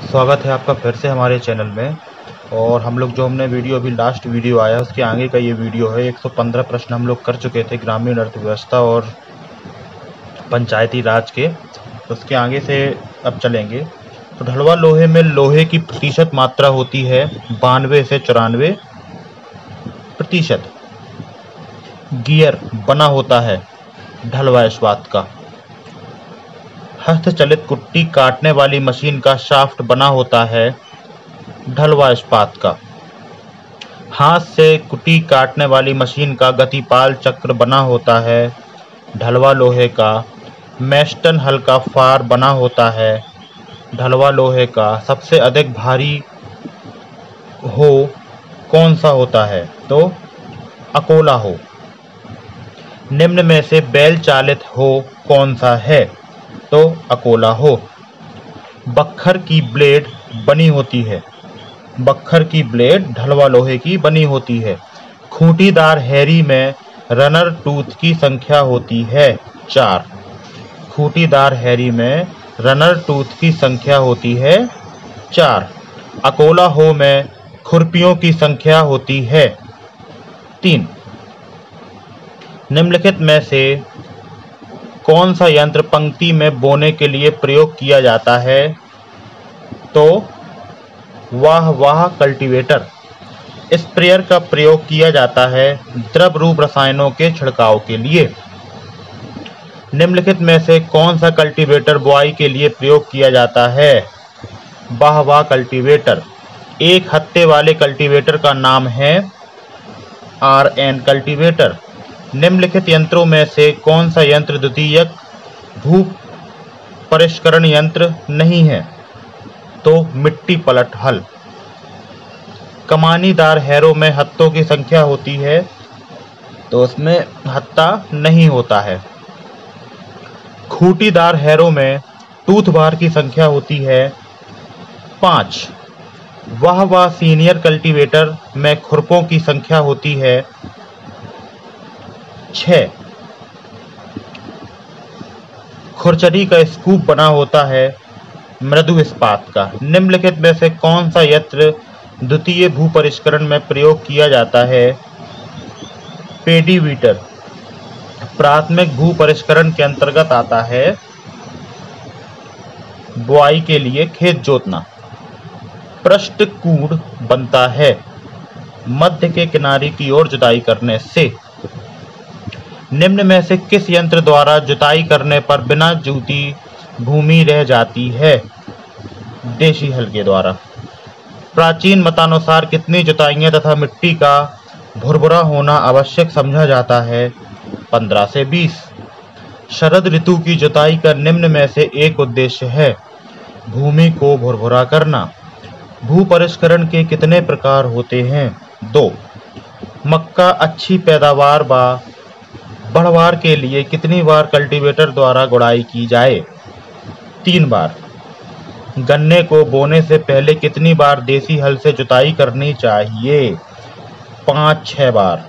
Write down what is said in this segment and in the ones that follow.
स्वागत है आपका फिर से हमारे चैनल में। और हम लोग जो हमने वीडियो अभी लास्ट वीडियो आया उसके आगे का ये वीडियो है। 115 प्रश्न हम लोग कर चुके थे ग्रामीण अर्थव्यवस्था और पंचायती राज के, तो उसके आगे से अब चलेंगे। तो ढलवा लोहे में लोहे की प्रतिशत मात्रा होती है 92 से 94%। गियर बना होता है ढलवा इस्पात का। हस्तचलित कुट्टी काटने वाली मशीन का शाफ्ट बना होता है ढलवा इस्पात का। हाथ से कुट्टी काटने वाली मशीन का गतिपाल चक्र बना होता है ढलवा लोहे का। मैस्टन हल का फार बना होता है ढलवा लोहे का। सबसे अधिक भारी हो कौन सा होता है? तो अकोला हो। निम्न में से बैल चालित हो कौन सा है? तो अकोला हो। बक्खर की ब्लेड बनी होती है। बक्खर की ब्लेड ढलवा लोहे की बनी होती है। खूंटीदार हैरी में रनर टूथ की संख्या होती है 4। खूंटीदार हैरी में रनर टूथ की संख्या होती है 4। अकोला हो में खुरपियों की संख्या होती है 3। निम्नलिखित में से कौन सा यंत्र पंक्ति में बोने के लिए प्रयोग किया जाता है? तो वाह कल्टीवेटर। स्प्रेयर का प्रयोग किया जाता है द्रव रूप रसायनों के छिड़काव के लिए। निम्नलिखित में से कौन सा कल्टीवेटर बुआई के लिए प्रयोग किया जाता है? वाह कल्टीवेटर। एक हत्थे वाले कल्टीवेटर का नाम है RN कल्टीवेटर। निम्नलिखित यंत्रों में से कौन सा यंत्र द्वितीयक भू परिष्करण यंत्र नहीं है? तो मिट्टी पलट हल। कमानीदार हैरों में हत्थों की संख्या होती है, तो उसमें हत्था नहीं होता है। खूंटीदार हैरों में टूथ बार की संख्या होती है 5। वाह सीनियर कल्टीवेटर में खुरपों की संख्या होती है 6। खुरचरी का स्कूप बना होता है मृदु इस्पात का। निम्नलिखित में से कौन सा यंत्र द्वितीय भू परिष्करण में प्रयोग किया जाता है? पेडीवीटर। प्राथमिक भू परिष्करण के अंतर्गत आता है बुआई के लिए खेत जोतना। पृष्ठ कूड़ बनता है मध्य के किनारे की ओर जुताई करने से। निम्न में से किस यंत्र द्वारा जुताई करने पर बिना जूती भूमि रह जाती है? देशी हल के द्वारा। प्राचीन मतानुसार कितनी जुताइयां तथा मिट्टी का भुरभुरा होना आवश्यक समझा जाता है? 15 से 20। शरद ऋतु की जुताई का निम्न में से एक उद्देश्य है भूमि को भुरभुरा करना। भू परिष्करण के कितने प्रकार होते हैं? 2। मक्का अच्छी पैदावार व बढ़वार के लिए कितनी बार कल्टीवेटर द्वारा गुड़ाई की जाए? 3 बार। गन्ने को बोने से पहले कितनी बार देसी हल से जुताई करनी चाहिए? 5-6 बार।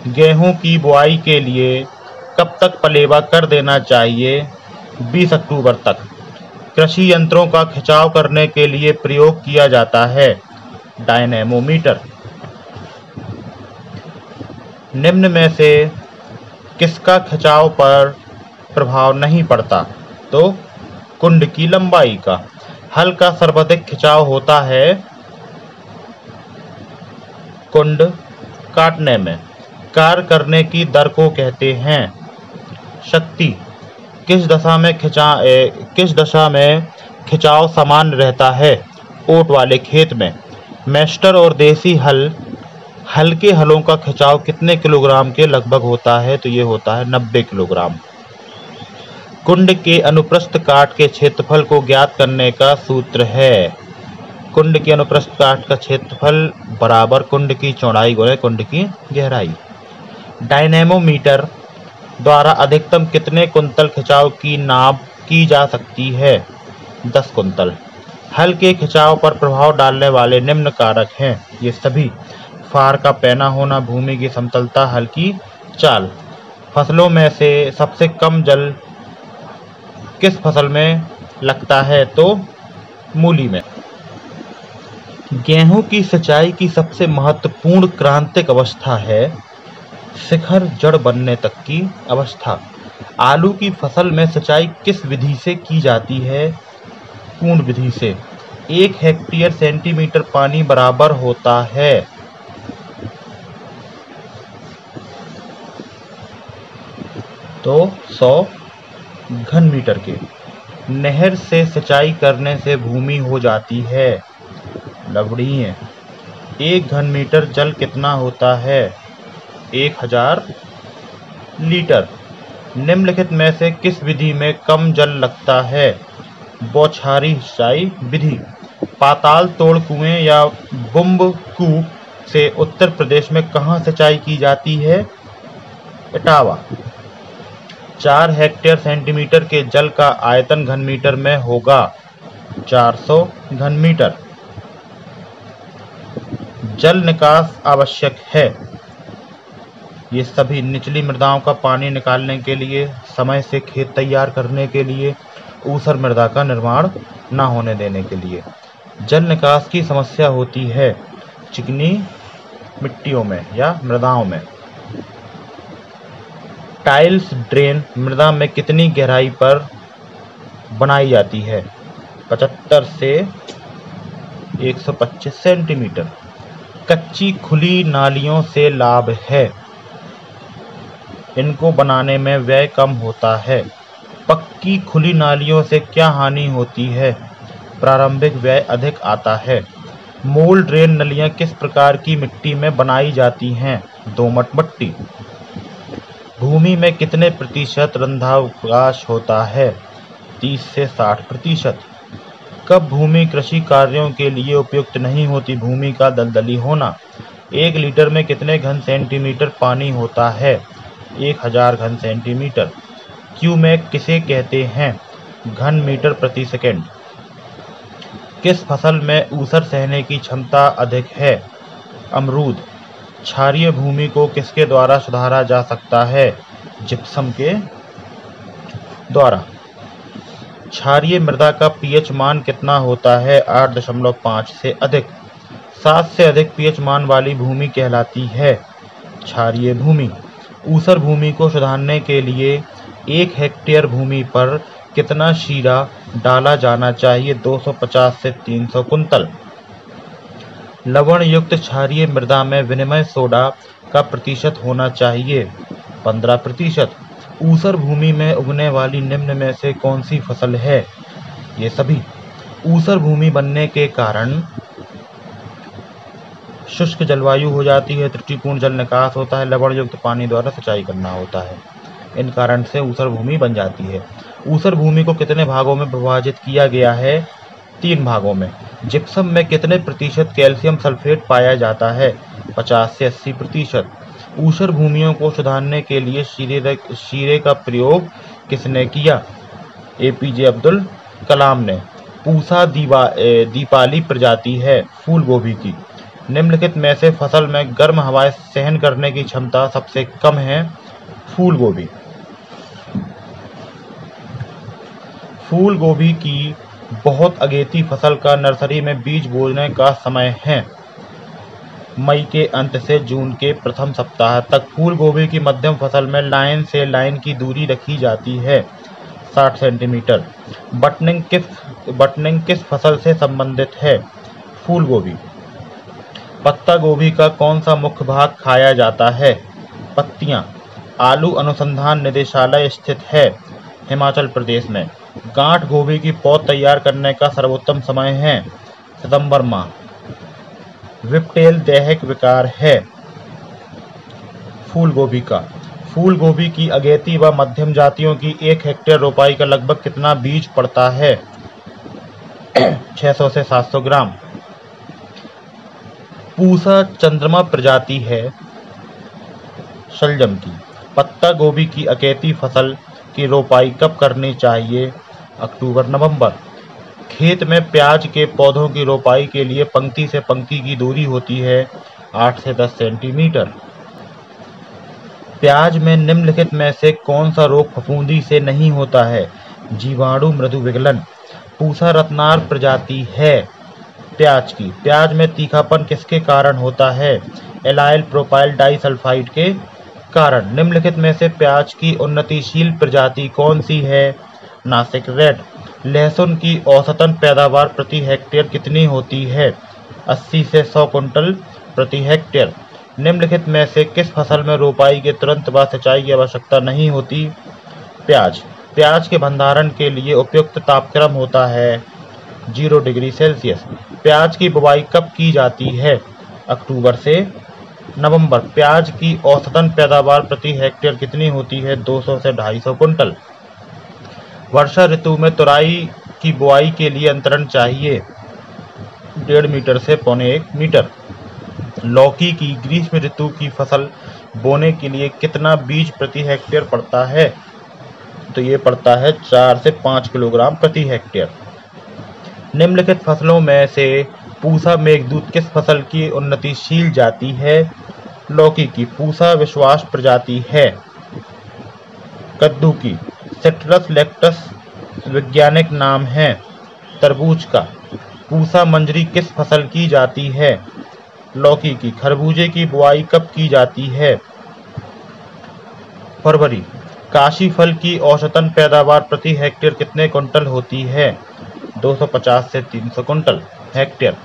गेहूं की बुआई के लिए कब तक पलेवा कर देना चाहिए? 20 अक्टूबर तक। कृषि यंत्रों का खिंचाव करने के लिए प्रयोग किया जाता है डायनेमोमीटर। निम्न में से किसका खिंचाव पर प्रभाव नहीं पड़ता? तो कुंड की लंबाई का। हल का सर्वाधिक खिंचाव होता है कुंड काटने में। कार्य करने की दर को कहते हैं शक्ति। किस दशा में खिंचाव समान रहता है? ओट वाले खेत में। मैस्टर और देसी हल्के हलों का खिंचाव कितने किलोग्राम के लगभग होता है? तो ये होता है 90 किलोग्राम। कुंड के अनुप्रस्थ काट के क्षेत्रफल को ज्ञात करने का सूत्र है। कुंड के अनुप्रस्थ काट का क्षेत्रफल बराबर कुंड की चौड़ाई गुणे कुंड की गहराई। डायनेमोमीटर द्वारा अधिकतम कितने कुंतल खिंचाव की नाप की जा सकती है? 10 कुंतल। हल के खिंचाव पर प्रभाव डालने वाले निम्न कारक हैं ये सभी। फार का पैना होना, भूमि की समतलता, हल की चाल। फसलों में से सबसे कम जल किस फसल में लगता है? तो मूली में। गेहूं की सिंचाई की सबसे महत्वपूर्ण क्रांतिक अवस्था है शिखर जड़ बनने तक की अवस्था। आलू की फसल में सिंचाई किस विधि से की जाती है? पूर्ण विधि से। 1 हेक्टेयर सेंटीमीटर पानी बराबर होता है तो 100 घन मीटर के। नहर से सिंचाई करने से भूमि हो जाती है लवणीय। 1 घन मीटर जल कितना होता है? 1000 लीटर। निम्नलिखित में से किस विधि में कम जल लगता है? बौछारी सिंचाई विधि। पाताल तोड़ कुएं या बुम्ब कूप से उत्तर प्रदेश में कहाँ सिंचाई की जाती है? इटावा। 4 हेक्टेयर सेंटीमीटर के जल का आयतन घन मीटर में होगा 400 घन मीटर। जल निकास आवश्यक है। ये सभी निचली मृदाओं का पानी निकालने के लिए, समय से खेत तैयार करने के लिए, ऊसर मृदा का निर्माण न होने देने के लिए। जल निकास की समस्या होती है चिकनी मिट्टियों में या मृदाओं में। टाइल्स ड्रेन मृदा में कितनी गहराई पर बनाई जाती है? 75 से 125 सेंटीमीटर। कच्ची खुली नालियों से लाभ है, इनको बनाने में व्यय कम होता है। पक्की खुली नालियों से क्या हानि होती है? प्रारंभिक व्यय अधिक आता है। मोल ड्रेन नलियां किस प्रकार की मिट्टी में बनाई जाती हैं? दोमट मिट्टी। भूमि में कितने प्रतिशत रंध्रावकाश होता है? 30 से 60%। कब भूमि कृषि कार्यों के लिए उपयुक्त नहीं होती? भूमि का दलदली होना। 1 लीटर में कितने घन सेंटीमीटर पानी होता है? 1000 घन सेंटीमीटर। क्यूमेक किसे कहते हैं? घन मीटर प्रति सेकंड। किस फसल में ऊसर सहने की क्षमता अधिक है? अमरूद। क्षारीय भूमि को किसके द्वारा सुधारा जा सकता है? जिप्सम के द्वारा। क्षारीय मृदा का पीएच मान कितना होता है? 8.5 से अधिक। 7 से अधिक पीएच मान वाली भूमि कहलाती है क्षारीय भूमि। ऊसर भूमि को सुधारने के लिए 1 हेक्टेयर भूमि पर कितना शीरा डाला जाना चाहिए? 250 से 300 कुंतल। लवण युक्त क्षारीय मृदा में विनिमय सोडा का प्रतिशत होना चाहिए 15%। ऊसर भूमि में उगने वाली निम्न में से कौन सी फसल है? ये सभी। ऊसर भूमि बनने के कारण शुष्क जलवायु हो जाती है, त्रुटिपूर्ण जल निकास होता है, लवण युक्त पानी द्वारा सिंचाई करना होता है। इन कारण से ऊसर भूमि बन जाती है। ऊसर भूमि को कितने भागों में विभाजित किया गया है? 3 भागों में। जिप्सम में कितने प्रतिशत कैल्शियम सल्फेट पाया जाता है? 50 से 80%। ऊसर भूमियों को सुधारने के लिए शीरे का प्रयोग किसने किया? एपीजे अब्दुल कलाम ने। पूसा दीपाली प्रजाति है फूल गोभी की। निम्नलिखित में से फसल में गर्म हवाएं सहन करने की क्षमता सबसे कम है? फूल गोभी। फूल गोभी की बहुत अगेती फसल का नर्सरी में बीज बोने का समय है मई के अंत से जून के प्रथम सप्ताह तक। फूल गोभी की मध्यम फसल में लाइन से लाइन की दूरी रखी जाती है 60 सेंटीमीटर। बटनिंग किस फसल से संबंधित है? फूल गोभी। पत्ता गोभी का कौन सा मुख्य भाग खाया जाता है? पत्तियां। आलू अनुसंधान निदेशालय स्थित है हिमाचल प्रदेश में। गांठ गोभी की पौध तैयार करने का सर्वोत्तम समय है सितंबर माह। विपटेल दैहिक विकार है फूल गोभी का। फूल गोभी की अगेती व मध्यम जातियों की 1 हेक्टेयर रोपाई का लगभग कितना बीज पड़ता है? 600 से 700 ग्राम। पूसा चंद्रमा प्रजाति है शलजम की। पत्ता गोभी की अगेती फसल की रोपाई कब करनी चाहिए? अक्टूबर नवंबर। खेत में प्याज के पौधों की रोपाई के लिए पंक्ति से पंक्ति की दूरी होती है 8 से 10 सेंटीमीटर। प्याज में निम्नलिखित में से कौन सा रोग फफूंदी से नहीं होता है? जीवाणु मृदु विगलन। पूसा रत्नार प्रजाति है प्याज की। प्याज में तीखापन किसके कारण होता है? एलाइल प्रोपाइल डाइसल्फाइड के कारण। निम्नलिखित में से प्याज की उन्नतिशील प्रजाति कौन सी है? नासिक रेड। लहसुन की औसतन पैदावार प्रति हेक्टेयर कितनी होती है? 80 से 100 कुंटल प्रति हेक्टेयर। निम्नलिखित में से किस फसल में रोपाई के तुरंत बाद सिंचाई की आवश्यकता नहीं होती? प्याज। प्याज के भंडारण के लिए उपयुक्त तापक्रम होता है 0 डिग्री सेल्सियस। प्याज की बुवाई कब की जाती है? अक्टूबर से नवंबर। प्याज की औसतन पैदावार प्रति हेक्टेयर कितनी होती है? 200 से 250 कुंटल। वर्षा ऋतु में तुरई की बुआई के लिए अंतरण चाहिए 1.5 मीटर से 1.25 मीटर। लौकी की ग्रीष्म ऋतु की फसल बोने के लिए कितना बीज प्रति हेक्टेयर पड़ता है? तो ये पड़ता है 4 से 5 किलोग्राम प्रति हेक्टेयर। निम्नलिखित फसलों में से पूसा मेघदूत किस फसल की उन्नतिशील जाति है? लौकी की। पूसा विश्वास प्रजाति है। कद्दू की। सिट्रस लेक्टस वैज्ञानिक नाम है। तरबूज का। पूसा मंजरी किस फसल की जाती है? लौकी की। खरबूजे की बुआई कब की जाती है? फरवरी। काशी फल की औसतन पैदावार प्रति हेक्टेयर कितने कुंटल होती है? 250 से 300 कुंटल हेक्टेयर।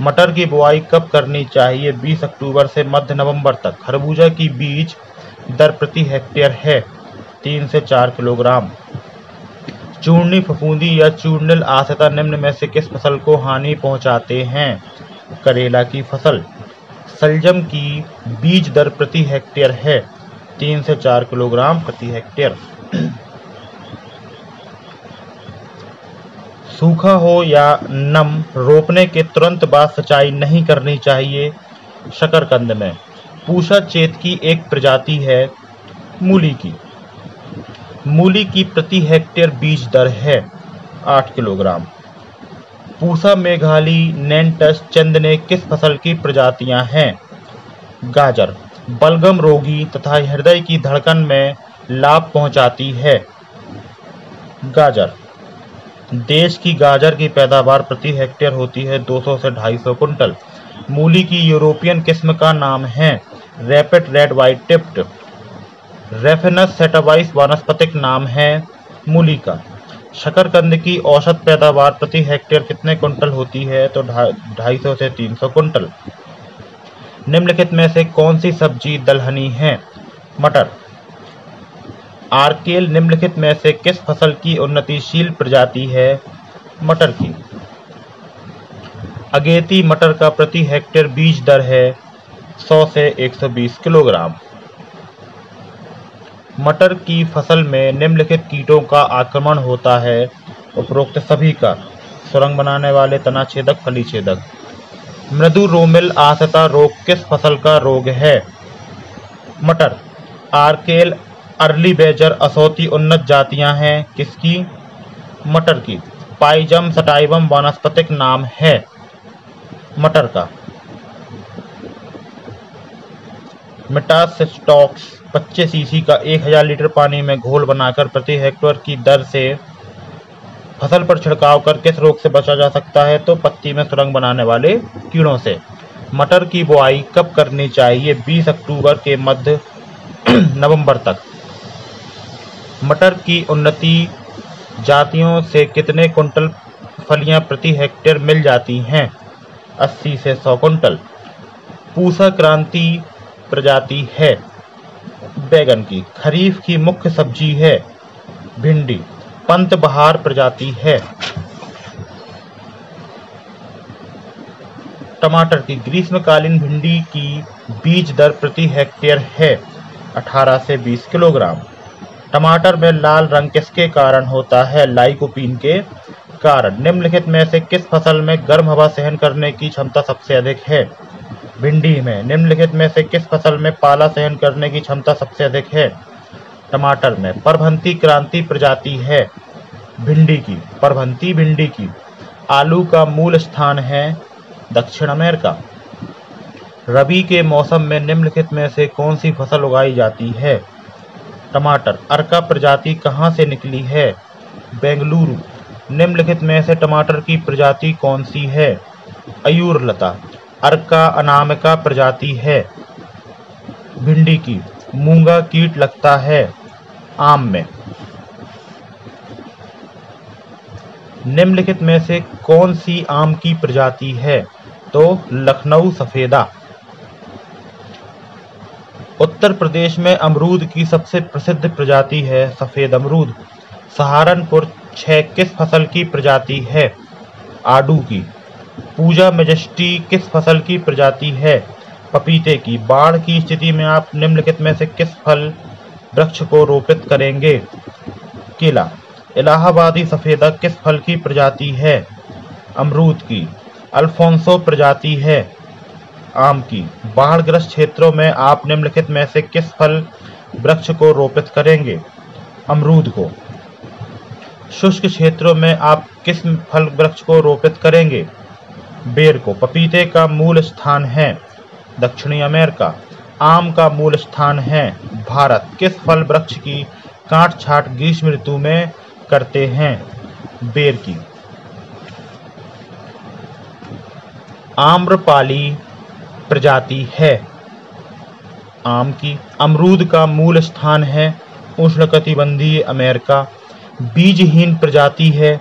मटर की बुआई कब करनी चाहिए? 20 अक्टूबर से मध्य नवंबर तक। खरबूजा की बीज दर प्रति हेक्टेयर है 3 से 4 किलोग्राम। चूर्णी फफूंदी या चूर्निल आश्रिता निम्न में से किस फसल को हानि पहुंचाते हैं? करेला की फसल। शलजम की बीज दर प्रति हेक्टेयर है 3 से 4 किलोग्राम प्रति हेक्टेयर। सूखा हो या नम, रोपने के तुरंत बाद सिंचाई नहीं करनी चाहिए। शकरकंद में। पूसा चेत की एक प्रजाति है। मूली की। मूली की प्रति हेक्टेयर बीज दर है 8 किलोग्राम। पूसा मेघाली, नेंटस, चंदने किस फसल की प्रजातियां हैं? गाजर। बलगम रोगी तथा हृदय की धड़कन में लाभ पहुंचाती है। गाजर। देश की गाजर की पैदावार प्रति हेक्टेयर होती है 200 से 250 कुंटल। मूली की यूरोपियन किस्म का नाम है रैपिड रेड वाइट टिप्ड। रेफिनस सेटावाइस वानस्पतिक नाम है मूली का। शकरकंद की औसत पैदावार प्रति हेक्टेयर कितने कुंटल होती है? तो 250 से 300 कुंटल। निम्नलिखित में से कौन सी सब्जी दलहनी है? मटर। आर्केल निम्नलिखित में से किस फसल की उन्नतिशील प्रजाति है? मटर की। अगेती मटर का प्रति हेक्टेयर बीज दर है 100 से 120 किलोग्राम। मटर की फसल में निम्नलिखित कीटों का आक्रमण होता है? उपरोक्त सभी का। सुरंग बनाने वाले, तना छेदक, फली छेदक। मृदु रोमिल आश्रिता रोग किस फसल का रोग है? मटर। आर्केल, अर्ली बेजर, असौती उन्नत जातियां हैं किसकी? मटर की। पाइजम सटाइवम वानस्पतिक नाम है मटर का। मेटासिस्टॉक्स 25 सीसी का 1000 लीटर पानी में घोल बनाकर प्रति हेक्टेयर की दर से फसल पर छिड़काव कर किस रोग से बचा जा सकता है? तो पत्ती में सुरंग बनाने वाले कीड़ों से। मटर की बुआई कब करनी चाहिए? 20 अक्टूबर के मध्य नवंबर तक। मटर की उन्नति जातियों से कितने कुंटल फलियां प्रति हेक्टेयर मिल जाती हैं? 80 से 100 कुंटल। पूसा क्रांति प्रजाति है बैगन की। खरीफ की मुख्य सब्जी है भिंडी। पंत बहार प्रजाति है। टमाटर की। ग्रीष्मकालीन भिंडी की बीज दर प्रति हेक्टेयर है 18 से 20 किलोग्राम। टमाटर में लाल रंग किसके कारण होता है? लाइकोपीन के कारण। निम्नलिखित में से किस फसल में गर्म हवा सहन करने की क्षमता सबसे अधिक है? भिंडी में। निम्नलिखित में से किस फसल में पाला सहन करने की क्षमता सबसे अधिक है? टमाटर में। परभंती क्रांति प्रजाति है भिंडी की। परभंती भिंडी की। आलू का मूल स्थान है दक्षिण अमेरिका। रबी के मौसम में निम्नलिखित में से कौन सी फसल उगाई जाती है? टमाटर। अर्का प्रजाति कहाँ से निकली है? बेंगलुरु। निम्नलिखित में से टमाटर की प्रजाति कौन सी है? अयूरलता। अर्का अनामिका प्रजाति है भिंडी की। मूंगा कीट लगता है आम में। निम्नलिखित में से कौन सी आम की प्रजाति है? तो लखनऊ सफेदा। उत्तर प्रदेश में अमरूद की सबसे प्रसिद्ध प्रजाति है सफेद अमरूद। सहारनपुर 6 किस फसल की प्रजाति है? आड़ू की। पूजा मेजेस्टी किस फसल की प्रजाति है? पपीते की। बाढ़ की स्थिति में आप निम्नलिखित में से किस फल वृक्ष को रोपित करेंगे? केला। इलाहाबादी सफेदा किस फल की प्रजाति है? अमरूद की। अल्फोंसो प्रजाति है आम की। बाढ़ग्रस्त क्षेत्रों में आप निम्नलिखित में से किस फल वृक्ष को रोपित करेंगे? अमरूद को। शुष्क क्षेत्रों में आप किस फल वृक्ष को रोपित करेंगे? बेर को। पपीते का मूल स्थान है दक्षिणी अमेरिका। आम का मूल स्थान है भारत। किस फल वृक्ष की काट छांट ग्रीष्म ऋतु में करते हैं? बेर की। आम्रपाली प्रजाति है आम की। अमरूद का मूल स्थान है उष्णकटिबंधीय अमेरिका। बीजहीन प्रजाति है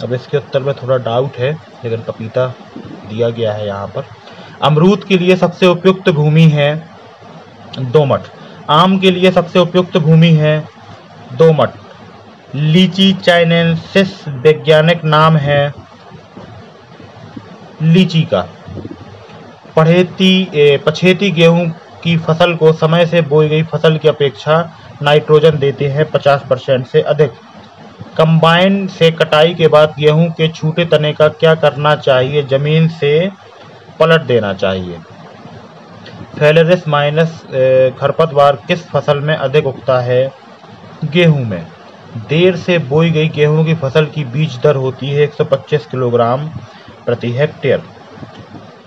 अब इसके उत्तर में थोड़ा डाउट है, लेकिन पपीता दिया गया है यहाँ पर। अमरूद के लिए सबसे उपयुक्त भूमि है दोमट। आम के लिए सबसे उपयुक्त भूमि है दोमट। लीची चाइनेंसिस वैज्ञानिक नाम है लीची का। पछेती गेहूं की फसल को समय से बोई गई फसल की अपेक्षा नाइट्रोजन देते हैं 50% से अधिक। कंबाइन से कटाई के बाद गेहूं के छूटे तने का क्या करना चाहिए? जमीन से पलट देना चाहिए। फेलेरिस माइनस खरपतवार किस फसल में अधिक उगता है? गेहूं में। देर से बोई गई गेहूं की फसल की बीज दर होती है 125 किलोग्राम प्रति हेक्टेयर।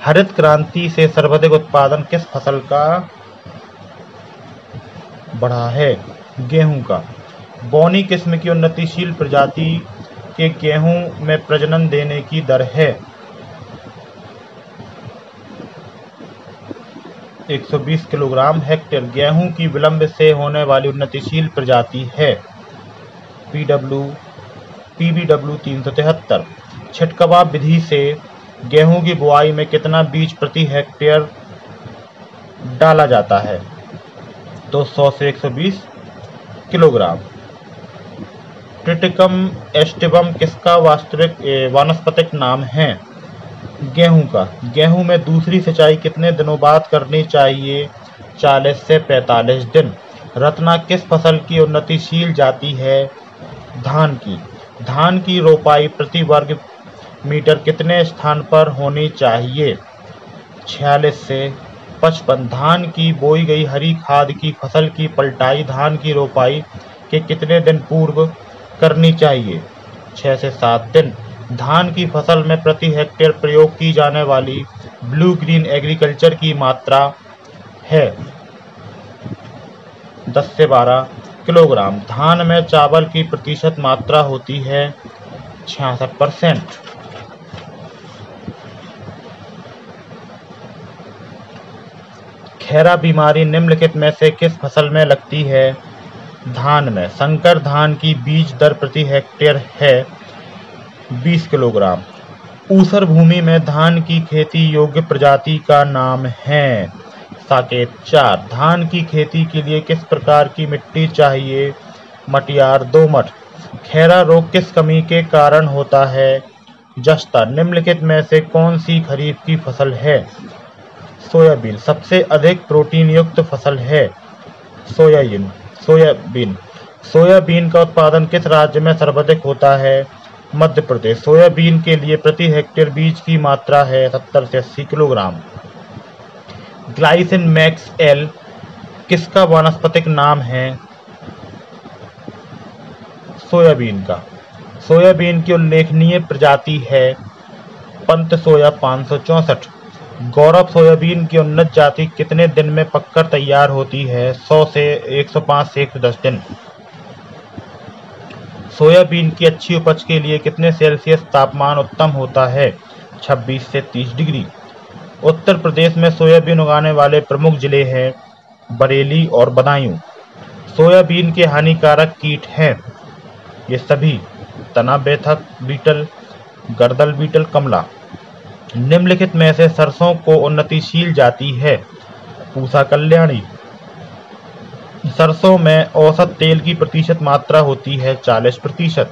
हरित क्रांति से सर्वाधिक उत्पादन किस फसल का बढ़ा है? गेहूं का। बौनी किस्म की उन्नतिशील प्रजाति के गेहूं में प्रजनन देने की दर है 120 किलोग्राम हेक्टेयर। गेहूं की विलंब से होने वाली उन्नतिशील प्रजाति है PBW 373। छिटकवा विधि से गेहूं की बुआई में कितना बीज प्रति हेक्टेयर डाला जाता है? तो 100 से 120 किलोग्राम। ट्रिटिकम एस्टिवम किसका वानस्पतिक नाम है? गेहूं का। गेहूं में दूसरी सिंचाई कितने दिनों बाद करनी चाहिए? 40 से 45 दिन। रत्ना किस फसल की उन्नतिशील जाति है? धान की। धान की रोपाई प्रति वर्ग मीटर कितने स्थान पर होनी चाहिए? 46 से 55। धान की बोई गई हरी खाद की फसल की पलटाई धान की रोपाई के कितने दिन पूर्व करनी चाहिए? 6 से 7 दिन। धान की फसल में प्रति हेक्टेयर प्रयोग की जाने वाली ब्लू ग्रीन एग्रीकल्चर की मात्रा है 10 से 12 किलोग्राम। धान में चावल की प्रतिशत मात्रा होती है 66%। खैरा बीमारी निम्नलिखित में से किस फसल में लगती है? धान में। संकर धान की बीज दर प्रति हेक्टेयर है 20 किलोग्राम। ऊसर भूमि में धान की खेती योग्य प्रजाति का नाम है साकेत 4। धान की खेती के लिए किस प्रकार की मिट्टी चाहिए? मटियार दोमट। खैरा रोग किस कमी के कारण होता है? जस्ता। निम्नलिखित में से कौन सी खरीफ की फसल है? सोयाबीन। सबसे अधिक प्रोटीन युक्त फसल है सोयाबीन। सोयाबीन का उत्पादन किस राज्य में सर्वाधिक होता है? मध्य प्रदेश। सोयाबीन के लिए प्रति हेक्टेयर बीज की मात्रा है 70 से 80 किलोग्राम। ग्लाइसिन मैक्स एल किसका वानस्पतिक नाम है? सोयाबीन का। सोयाबीन की उल्लेखनीय प्रजाति है पंत सोया 564। गौरव सोयाबीन की उन्नत जाति कितने दिन में पककर तैयार होती है? 100 से 105 से 110 दिन। सोयाबीन की अच्छी उपज के लिए कितने सेल्सियस तापमान उत्तम होता है? 26 से 30 डिग्री। उत्तर प्रदेश में सोयाबीन उगाने वाले प्रमुख जिले हैं बरेली और बदायूं। सोयाबीन के हानिकारक कीट हैं ये सभी: तना बेधक बीटल, गर्दल बीटल, कमला। निम्नलिखित में से सरसों को उन्नतिशील जाति है? पूसा कल्याणी। सरसों में औसत तेल की प्रतिशत मात्रा होती है 40%।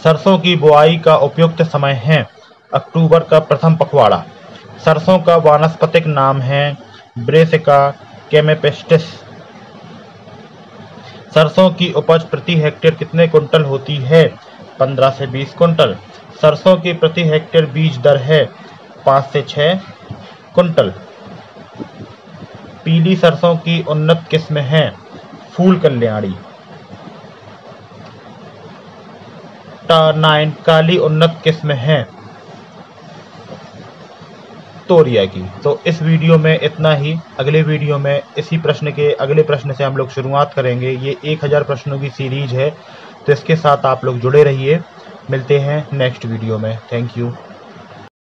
सरसों की बुआई का उपयुक्त समय है अक्टूबर का प्रथम पखवाड़ा। सरसों का वानस्पतिक नाम है ब्रेसिका कैमेपेस्टिस। सरसों की उपज प्रति हेक्टेयर कितने कुंटल होती है? 15 से 20 कुंटल। सरसों की प्रति हेक्टेयर बीज दर है 5 से 6 कुंटल। पीली सरसों की उन्नत किस्म है फूल कल्याणी। T9 काली उन्नत किस्म है तोरिया की। तो इस वीडियो में इतना ही। अगले वीडियो में इसी प्रश्न के अगले प्रश्न से हम लोग शुरुआत करेंगे। ये 1000 प्रश्नों की सीरीज है, तो इसके साथ आप लोग जुड़े रहिए। मिलते हैं नेक्स्ट वीडियो में। Thank you.